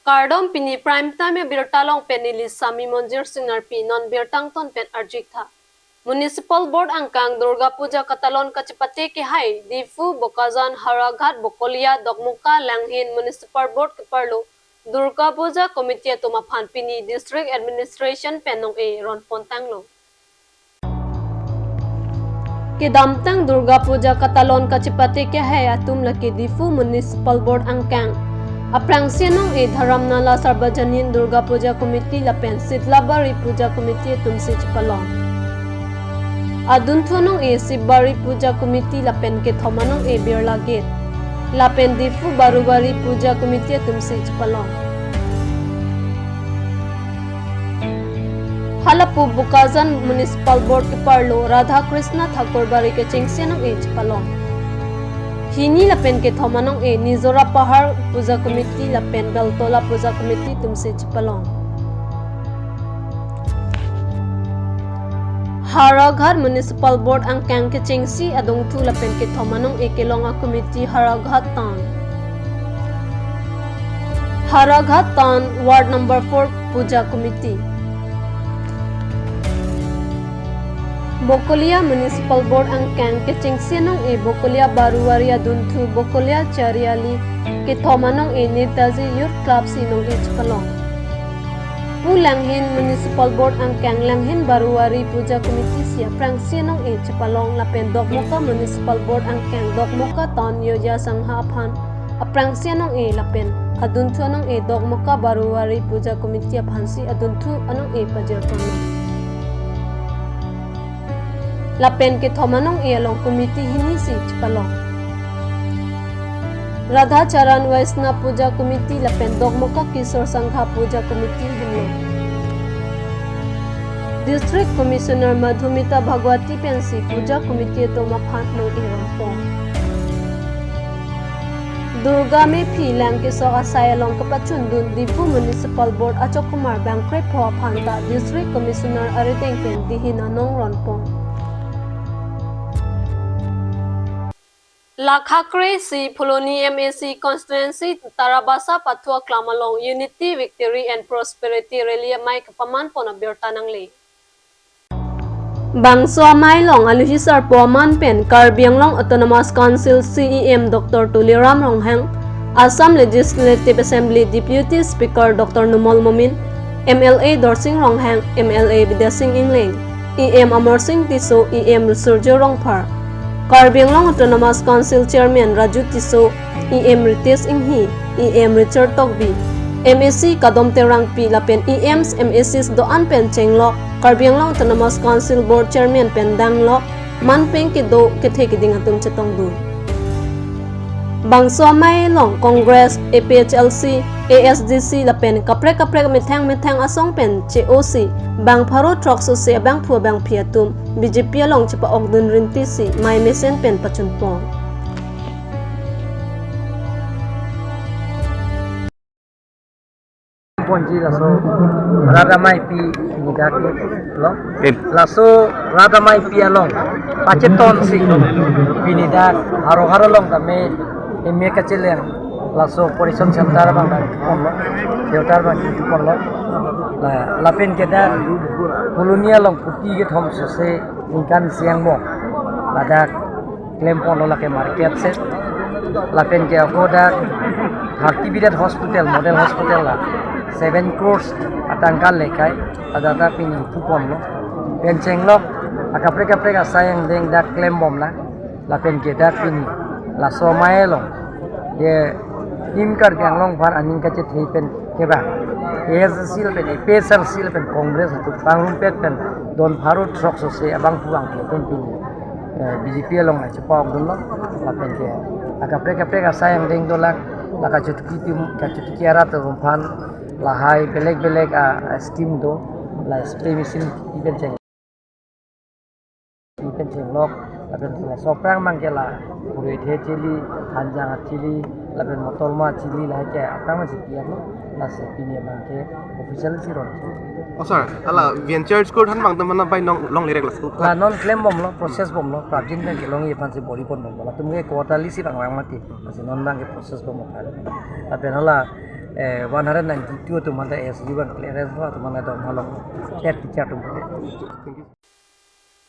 Kardom pini prime time birtalong penili sami monjir singer pi non birtang ton pen arjik tha. Municipal board angkang Durga Puja katalon kacipate ke hai difu bokazan haraghat bokolia dogmuka langhin municipal board keparlo Durga Puja committee tuma phan pini district administration penong e ron pontanglo. Ke damtang Durga Puja katalon kacipate ke hai atum laki difu municipal board angkang Aprangsianong e dharam nala sarbajanin Durga Puja Committee lapen Sitlabari Puja Committee tumsi chipalong. Adunthonong e Sibari Puja Committee lapen ke thomanong e Birla Gate. Lapen Difu Barubari Puja Committee tumsi chipalong. Halapu Bukazan Municipal Board ke Parlo Radha Krishna Thakur Bari ke Chingsianong e chipalong. Hini lapen ke thomanong e Nizora Pahar Puja Committee lapen Beltola Puja Committee tumsi chipalong. Haraghat Municipal Board angkang ke chingsi adong thu lapen ke thomanong e Kelonga Committee Haraghat Tan. Haraghat Tan Ward number 4 Puja Committee. Bokolia Municipal Board angkang ke chingsianong e Bokolia Baruwaria Dunthu Bokolia Chariali ke thomanong e Netaji Youth Club sinong e chipalong. Langhin Municipal Board angkang Langhin Baruwari Puja Committee siya prangsianong e chipalong lapen Dokmuka Municipal Board angkang Dokmuka Ton Yoja Sangha Aphan aprangsianong e lapen Adunthu anong e Dokmuka Baruwari Puja Committee aphansi Adunthu anong e Pajertonong. Lapen ke thomanong e along committee hini si chipalong. Radha Charan Vaisna Puja Committee lapen Dogmuka Kishore Sangha Puja Committee himlo. District Commissioner Madhumita Bhagwati Pensi Puja Committee to maphan no iron. Durga me phi lang ke so asai along kapachundun Difu Municipal Board Achok Kumar Bangkre pho phanta District Commissioner Ariteng Pen dihina nong ronpong. Lakhakre si Pholoni MAC constituency Tarabasa Pathua Klamalong Unity Victory and Prosperity Rally Mai Kapaman Pona Birtanang Le. Bangso Mai Long Aluhisar Poman Pen Karbianglong Autonomous Council CEM Dr. Tuliram Ronghang Assam Legislative Assembly Deputy Speaker Dr. Numol Momin MLA Dorsing Ronghang MLA Bidasing Ingling EM Amor Singh Tiso EM Surjo Rongphar Karbianglong Autonomous Council Chairman Raju Tiso, EM Ritesh Inghi, EM Richard Togbi, MAC Kadom Terang Pi Lapen EMs MACs Doan Pen Chenglo, Karbianglong Autonomous Council Board Chairman Pen Danglo, Man Peng Kido Kethe Kiding Atum Chetong Du. Bangso Mai Long Congress APHLC ASDC Lapen Kapre Methang Asong Pen COC Bang Pharo Trok So Se Bang Phu Bang Phiatum BJP Long Chipa Ogdun Rinti Si Mai Mesen Pen Pachunpong. Ponji laso Radha Mai Pi Nidaki lo laso Radha Mai Pi along Pacheton Si Pinidak haro long kami eme kacileng laso Porison Center bang ponlo Deotar bang ponlo lapen keda Polonia long puti ke thom se ingkan siang mo ladak claim ponlo lake market set lapen ke akoda Hartibidat Hospital Model Hospital la 7 crores atangkal lekai adata pini kupon lo penceng lo akapre sayang deng dak claim bom la lapen ke dak pini la somai lo ye tim kar yang long par aning kache pen keba ASC pen PSL sil pen Congress tu pangrum pet pen don pharu trok so se abang puang pen pini BJP long ache pok dun lo lapen ke akapre sayang deng dolak laka cuti ara tu rumpan lahai belek scheme do la spray machine iben ceng lok laben soprang mangkela puri the chili hanjang chili laben motolma chili la ke apang masih piak lo la se pini mangke official siron oh sorry ala venture school han bang teman bai long lirek la non claim bom lo process bom lo prajin ke long ye pan se body pon bom la tumge quarterly si bang mati masih non bang ke process bom la laben la 192 tu mana SU ban clearance tu mana dom halong chat teacher tu.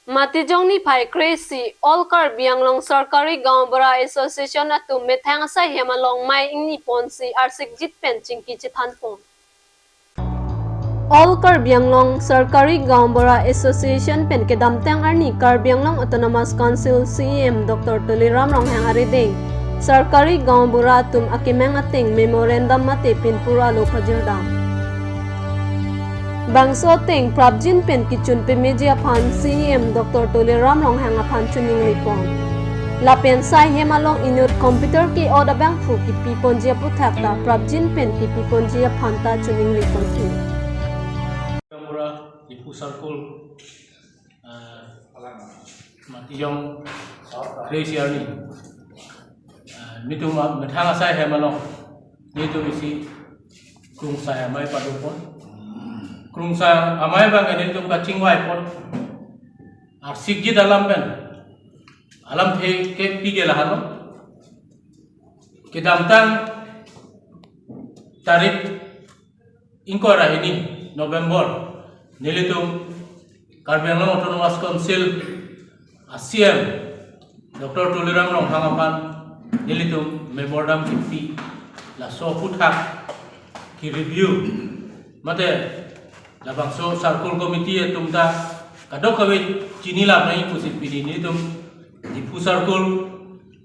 Matijong ni phai crazy all Karbiang long sarkari gaon bara association atu methang sa hemalong mai ingni ponsi arsik jit pen chingki chithan pon. All Karbiang long sarkari gaon bara association pen ke damtang arni Karbiang long autonomous council CEM Dr. Tuliram rong hang arideng sarkari gaon bara tum akimeng ating memorandum mate pinpura lo phajirdam. Bangso ting prabjin pen kichun pe media phan CEM Dr. Tuliram rong hang aphan chuning ripon. La pen sai hemalong inut computer ki oda bang phu ki pipon jia puthak ta prabjin pen ki pipon jia phan ta chuning ripon ki. Kamura di pusarkul matijong Gracier ni mitu methanga sai hemalong nitu isi kung sai mai padupon krung sa amai bang ini tum kacing wai pon arsik ji dalam pen alam the ke pige lah no ke damtang tarik ingko ini November nilitum Karbiang Autonomous Council ASEAN Dr. Tuliram rong hangapan nilitum memorandum kipi la so puthak ki review mate labang so sarkul committee tumta kadok kawe chini lab nai pusit pidi ni tum dipu sarkul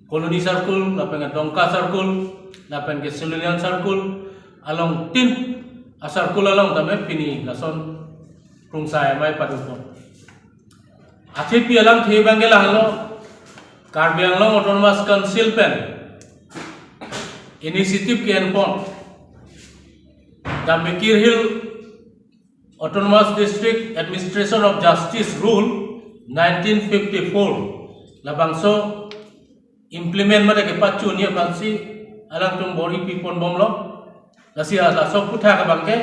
koloni sarkul lapen dongka sarkul lapen ke selunian sarkul along tin asarkul along tame pini lason prungsai mai padupon ache pi alang the bangela halo Karbiang long autonomous council pen initiative ke enpon Damikir Hill Autonomous District Administration of Justice Rule 1954 labangso implement mate ke pacu ni bansi alang tum bori pipon bomlo lasi ala so putha ka bangke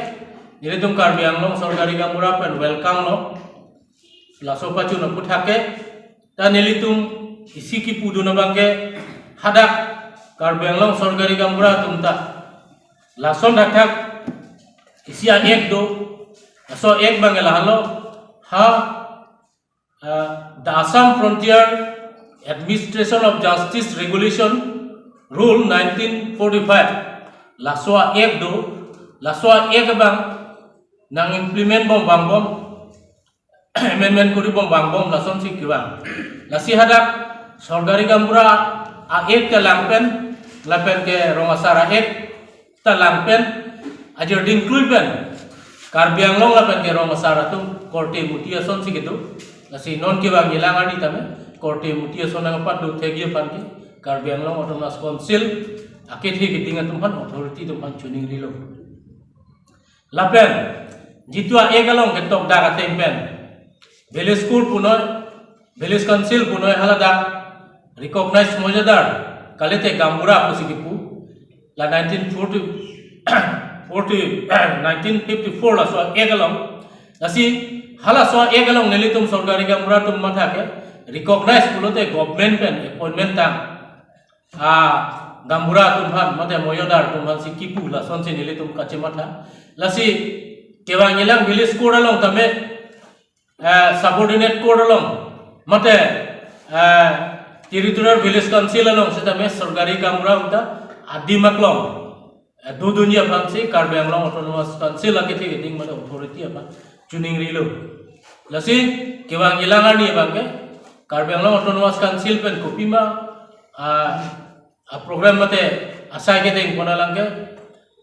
nile tum Karbiang long sarkari gamura pen welcome lo laso pacu no putha ke ta nile tum isi ki pudu na bangke hadak Karbiang long sarkari gamura tum ta lason dakak isi ek do so ek bangela halo ha the Assam Frontier Administration of Justice Regulation Rule 1945 laswa ek do laswa ek bang nang implement bom bang bom amendment kuri bom bang bom lason sik bang lasi hadak sarkari gamura a ek ke langpen lapen ke rongasara ek ta langpen ajar ding kluipen Karbiang long lapen ke rong masara tu korte mutia son si gitu nasi non ke bang ilang ani tame korte mutia son ang padu thegi pan ke Karbiang long autonomous council akit hi gitinga tumhan authority tumhan chuning rilo lapen jitwa egalong ke tok daga tempen village school punoy village council punoy halada recognize mojadar kalete gambura pusikipu la 1954 la so egalong nasi hala so egalong nelitum sarkari gamura tum matha ke recognize pulote government pen appointment tang gambura tum han mate moyodar tum han sikipu la son se nelitum kache matha lasi kewang ilang village code along tame subordinate code along mate territorial village council along setame sarkari gamura uta adimaklong dua dunia fancy Karbiang long autonomous council lagi thi geding mana authority apa chuning rilo lasi kewang ilangan ni bangke Karbiang long autonomous council pen kopi ma program mate asai geding kona langke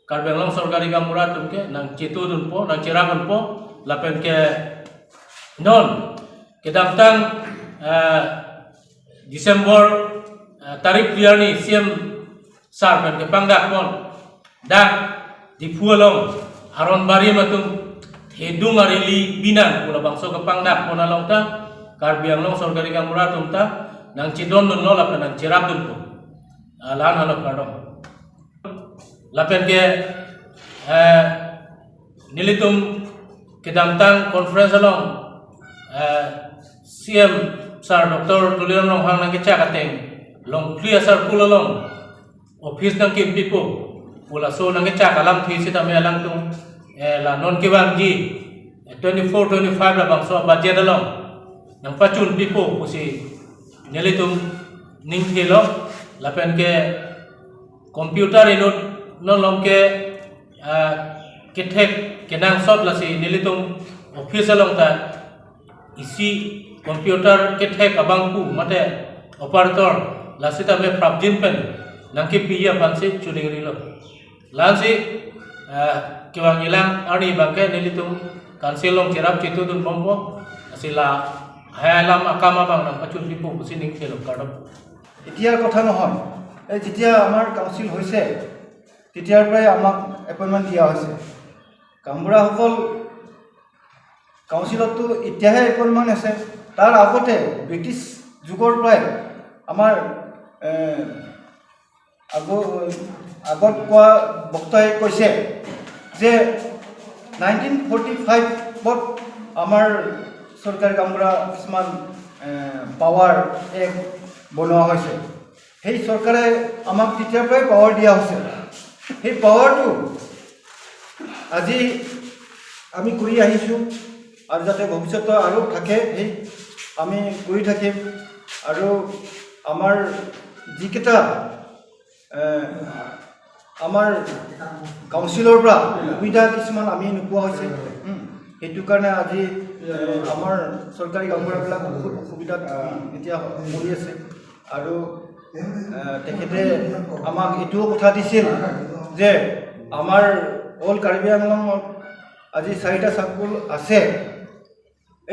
Karbiang long sarkari gamura tumke nang cetu dunpo nang ceragon po lapen ke non kedamtang Desember tarik dia ni siam sar pen ke pangdak pon dak di pualong aron bari matung hedung arili binan pula bangso kepang dak pona long ta Karbiang long sarkari gamura tum ta nang cidon non no lapen nang cerap dun po lan halo kardong lapen ke nilitum kedamtang conference along CM sar Dr. Tuliram long hang nang kecha kateng long clear sar pulalong office nang kim pipo pula so nang cha kalam thi si tame alang tung la non ke bang ji 24-25 la bang so budget along nang pachun pipo pusi nelitum ning thelo la pen ke computer inut non lom ke kithek kenang sot la si nelitum office along ta isi computer kithek abang pu mate operator la si tame prabjin pen nang ke piya pan si chuling rilo lan si kiwang ilang ani bangke nelitum kansilong cerap citu dun bombo asila hayalam akama bang nang pachun pipo pusining thelo kadam এতিয়াৰ কথা নহয় এই যেতিয়া আমাৰ কাউন্সিল হৈছে তেতিয়াৰ পৰাই আমাক এপইণ্টমেণ্ট দিয়া হৈছে কামবুঢ়াসকল কাউন্সিলততো এতিয়াহে এপইণ্টমেণ্ট আছে তাৰ আগতে ব্ৰিটিছ যুগৰ পৰাই আমাৰ আগত কোৱা বক্তাই কৈছে যে 1945ত আমাৰ চৰকাৰী কামবুঢ়া কিছুমান পাৱাৰ এক বনোৱা হৈছে সেই চৰকাৰে আমাক তেতিয়াৰ পৰাই পাৱাৰ দিয়া হৈছে সেই পাৱাৰটো আজি আমি কৰি আহিছোঁ আৰু যাতে ভৱিষ্যতে আৰু থাকে সেই আমি কৰি থাকিম আৰু আমাৰ যিকেইটা আমাৰ কাউন্সিলৰ পৰা সুবিধা কিছুমান আমি নোপোৱা হৈছে সেইটো কাৰণে আজি আমাৰ চৰকাৰী কামবুঢ়াবিলাক বহুত অসুবিধাত এতিয়া পৰি আছে আৰু তেখেতে আমাক এইটোও কথা দিছিল যে আমাৰ অল কাৰ্বি আংলঙত আজি 4টা চাৰ্কুল আছে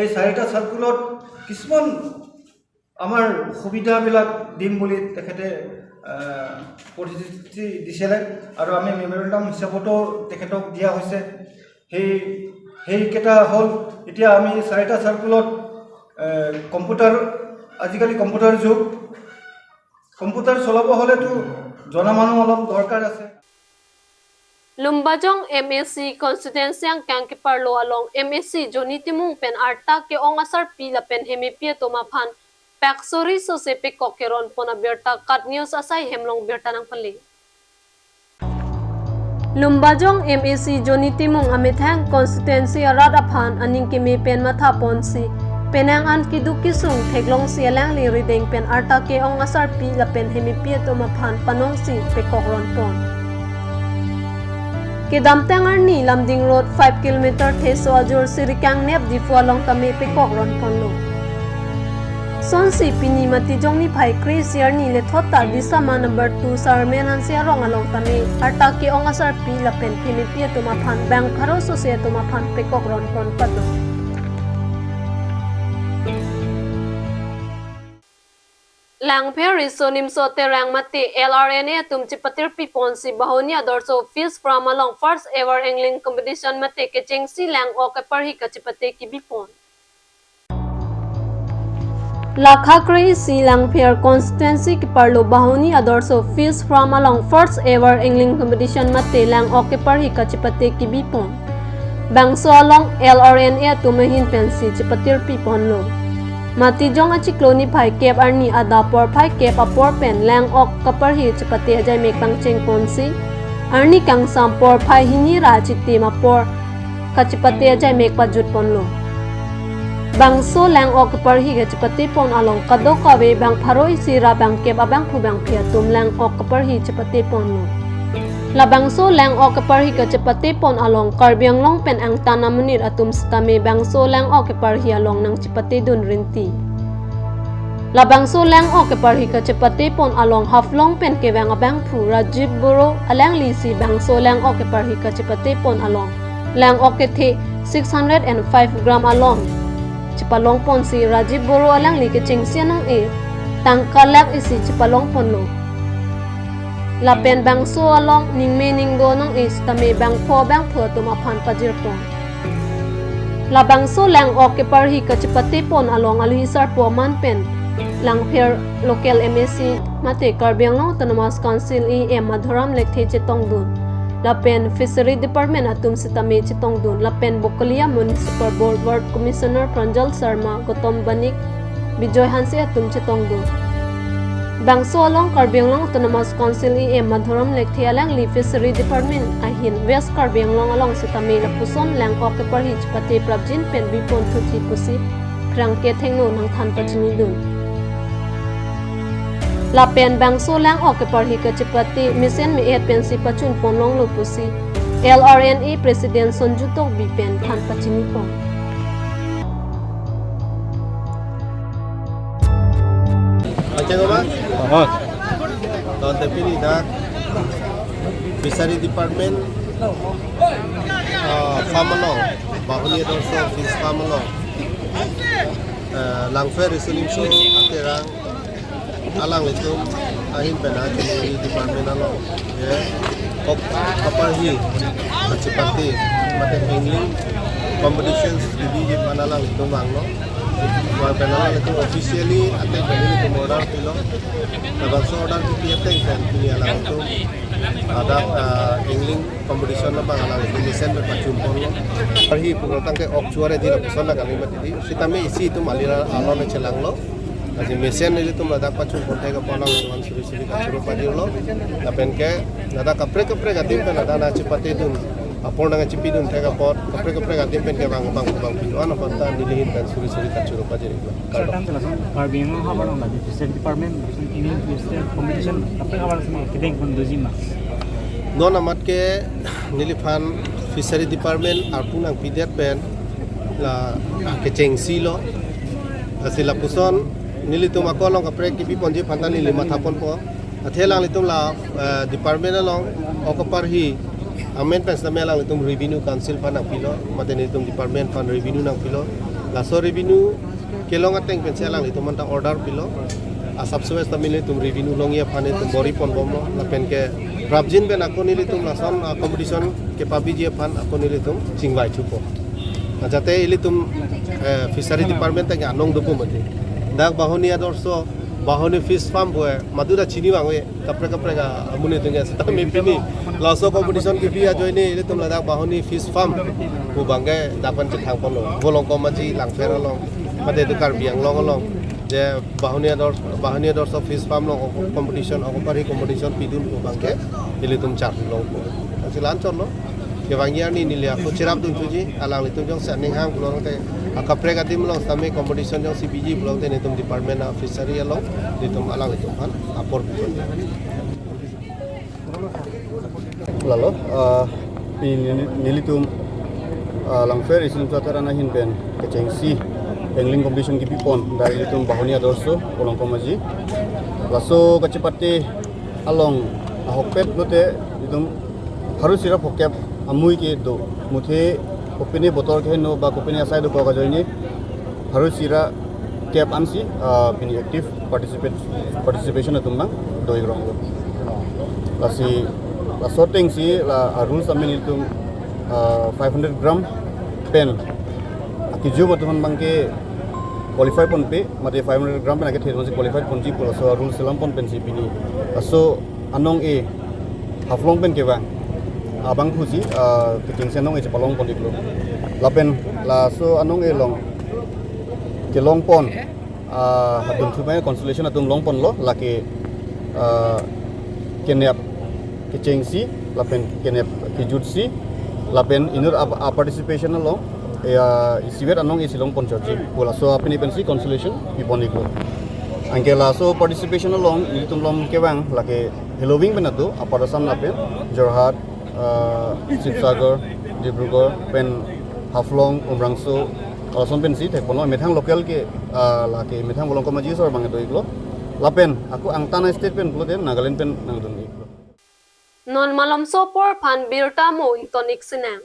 এই 4টা চাৰ্কুলত কিছুমান আমাৰ সুবিধাবিলাক দিম বুলি তেখেতে প্ৰতিশ্ৰুতি দিছিলে আৰু আমি মেমৰেণ্ডাম হিচাপতো তেখেতক দিয়া হৈছে সেইকেইটা হ'ল এতিয়া আমি 4টা চাৰ্কুলত কম্পিউটাৰ আজিকালি কম্পিউটাৰ যুগ কম্পিউটাৰ চলাব হ'লেতো জনা মানুহ অলপ দৰকাৰ আছে Lumbajong MSC constituency ang kangkiparlo along MSC Jonitimung pen arta ke ongasar pila pen hemipia tomaphan paksori so sepe kokeron pona berta kat news asai hemlong berta nang pali Lumbajong MSC Jonitimung amithang constituency aradaphan aning kimi pen matha ponsi penang an kidukisung theglong sialang li rideng pen arta ke ongasar pila pen hemipia tomaphan panong si pekokron pon Kedamtengar ni Lamding Road 5 km Theso Ajur Sirikang Nep di Fualong Tame Pekok Ron Ponlo. Sonsi Pini Mati Jong ni Pai Chris Yer ni le thota Disama number 2 Sarmen Hansia Rong Along Tame Artaki Ongasar Pi Lapen Pini Pia Tumaphan Bang Kharo Sosia Tumaphan Pekok Ron Pon Pato. Lang Paris so nimso terang mati LRNA tumchi patir piponsi bahonia dorso fees from along first ever angling competition mate ke chengsi lang o ke parhi kachipate ki bipon Lakha Krai si lang fair constituency ki parlo bahonia dorso fees from along first ever angling competition mate lang o ke parhi kachipate ki bipon Bangso along LRNA tumahin pensi chipatir pipon lo Mati jong achikloni phai kep arni adapor phai kep apor pen lang ok kapar hi chapate ajai mek pang cheng ponsi arni kang sampor phai hini ra chitti mapor kachipate ajai mek pajut ponlo bangso lang ok kapar hi chapate pon along kado kawe bang pharoi sira bang kep abang phu bang phia tum lang ok kapar hi chapate ponlo labangso lang ok kapar hi chapate pon along karbiang long pen ang tanamunir atum stame bangso lang ok kapar hi along nang chapate dun rinti labangso lang ok kapar hi chapate pon along haflong pen ke bang abang phu Rajiv Boro alang lisi bangso lang ok kapar hi chapate pon along lang ok the 605 gram along chapalong pon si Rajiv Boro alang li ke chengsia nang e tangkalak isi chapalong pon lo Lapen bangso along ningme ningdo nong is tame bang pho tumaphan pajir pon La bangso lang ok parhi kachipate pon along aluhisar po man pen lang fair local MSC mate karbiang long autonomous council EM madhuram lekhe chetong dun Lapen fishery department atum sitame chetong dun Lapen Bokalia municipal board ward commissioner Pranjal Sharma Gotom Banik Bijoy Hansi atum chetong dun Bangso along Karbi Anglong Autonomous Council EM Madhuram Lekthi alang Li Fishery Department ahin West Karbi Anglong along Sitami Lapuson Langkok ke Parhi Chpati Prabjin Pen Bipon Thuthi Pusi Krang Ke Thengno Nang Than Pachini Dun La Pen Bangso Lang Ok ke Parhi ke Chpati Misen Mi Et Pen Si Pachun Ponlong Lu Pusi LRNA President Sonjutok Bipen Than Pachini Pon Tahun tapi ni dah Fishery Department farm along, bahuni also fish farm along. Langfair resolution aterang alang itu ahin pena Fishery Department along. Ya, kapal hi cepati macam angling competitions di panalang itu banglo. Wah penalang itu officially atai beli itu modal kilo. Kalau order kita kan ini alang itu ada angling competition na bang alang itu lesen berpacumpon lo. Perhi pengurutan ke okcuare di lapisan na kali mati di. Sitame isi itu malira alon celang lo. Jadi mesin itu meladak pacumpon tega polang dengan suri-suri kacuru padir lo. Napen ke nada kapre gatim kan ada na cepati itu. Apor dengan cipi dun tega pot kapre gatim pen ke bang piluan apa tan dilihin dan suri-suri kacuru padir itu. Certain langsung Karbi Anglong kabar lang lagi Fishery Department ini Fishery competition apa kabar sama kedeng pendozima. Non amat ke nilifan Fishery Department arpun ang pidet pen la kecengsi lo asila puson nilitum akolong kapre kipi ponji pantan ni lima thapon po athelang litum la department along okoparhi amen pens na melang litum revenue council pan ang pilo maten litum department pan revenue nang pilo la so revenue kelong ateng penselang litum manta order pilo asap suwes tamil litum revenue longia pan litum bori pon bomlo la pen ke Prabjin ben aku nilitum lason competition ke pabiji pan aku nilitum singwai chupo jate ilitum fishery department tang anong dupo mati dak bahoni adorso bahoni fish farm boy madura chini bangwe kapre ga amune tunga sa me pini laso competition ke via join ni ilitum ladak bahoni fish farm bu bangge dapan chithang pon lo bolong ko maji langfer long mate du Karbi Anglong long je bahuni adorso fish farm long competition aku pari competition pidun bu bangge ilitum char long asilan chon lo ke bangian ni nilia ko cirap dun tuji alang litum jong sa ning hang kulong te akapre ga tim long same competition jong CPG blong te nitum department of fishery long litum alang litum han apor lalu nilitum langfer isin tatarana hin pen kecengsi angling competition ki pipon dari litum bahoni adorso kolong komaji laso kacepati along ahokpet lote litum harus sirap hokep amui ke do muthe kopini botol ke no ba kopini asai do ka joini harus sira cap amsi pini active participation atumna doi grong lasi la sorting si la rules amen itu 500 gram pen akiju matuman bangke qualify pon pe mate 500 gram pen ake thero si qualified pon ji pula so rules selam pon pen si pini so anong e haflong pen ke ba abang pusi keting senong e palong pon diklo lapen la so anong e long ke long pon hadun thumai constellation atum long pon lo lake kenep kecengsi lapen kenep kijutsi lapen inur participation lo isiwet anong e silong pon church pula so apni pensi constellation ipon diklo angkela so participation along itum lom kewang lake Halloween benatu aparasam lapen Jorhat Sipsagar, Dibrugarh, pen Haflong, Umrangso, alasan pen sih, tepono methang lokal ke, laki methang bolong koma jisor bang itu iklo, lapen aku ang tanah state pen pulo den Nagaland pen nang dun iklo. Non malam sopor pan birta mo itonik sinang.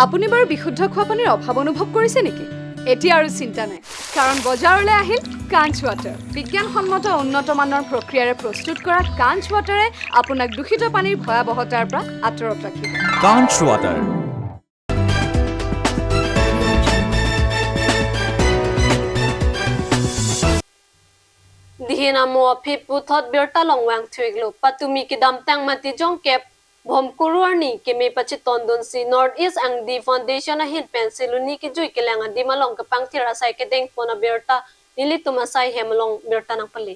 আপুনি বাৰু বিশুদ্ধ খোৱা পানীৰ অভাৱ অনুভৱ কৰিছে নেকি? এতিয়া আৰু চিন্তা নাই কাৰণ বজাৰলৈ আহিল কাঞ্চ ৱাটাৰ বিজ্ঞানসন্মত উন্নত মানৰ প্ৰক্ৰিয়াৰে প্ৰস্তুত কৰা কাঞ্চ ৱাটাৰে আপোনাক দূষিত পানীৰ ভয়াৱহতাৰ পৰা আঁতৰত ৰাখিব কাঞ্চ water Dihina mo phi puthot birta longwang thuiglo patumi kidam tang mati jong kep Bom kurwarni keme pachiton don si Northeast ang di foundation na hin pensiluni ki jui kelang di malong kapang tira sai kedeng pona berta nili tumasay hemlong berta ng pali.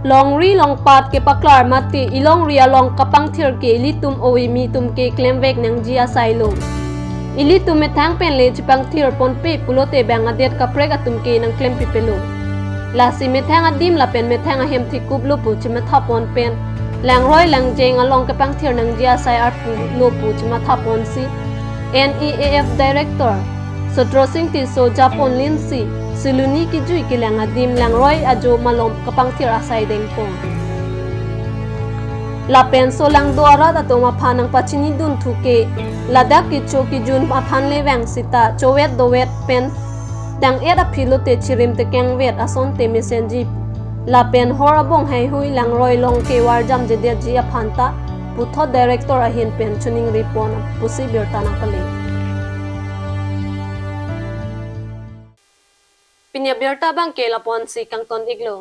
Long ri long pat ke paklar mati ilong ria long kapang tir ke litum owi mi tum ke klemvek nang jia sailo. Ili tum metang pen le chipang tir pon pe pulote bang adet kaprek atum ke nang klem pipelo. La si metang adim la pen metang ahem ti kublo pu chimatha pon pen. Lang roi lang jeng along kapang tir nang jia sai arpu lo pu chimatha pon si. NEAF Director Sotro Singh ti so Japon Linsi Siluni ki jui ki lang adim lang roi ajo malom kapang tir asai deng pon. La pen so lang doara ta to maphan ang pachini dun thuke ladak ki cho ki jun maphan le wang sita chowet dowet pen tang era philote chirim te keng vet ason te mesenji la pen hor abong hai hui lang roi long ke war jam je dia ji aphanta putho director ahin pen chuning ripon pusi bertana kale pinya berta bang ke lapon si kangton iglo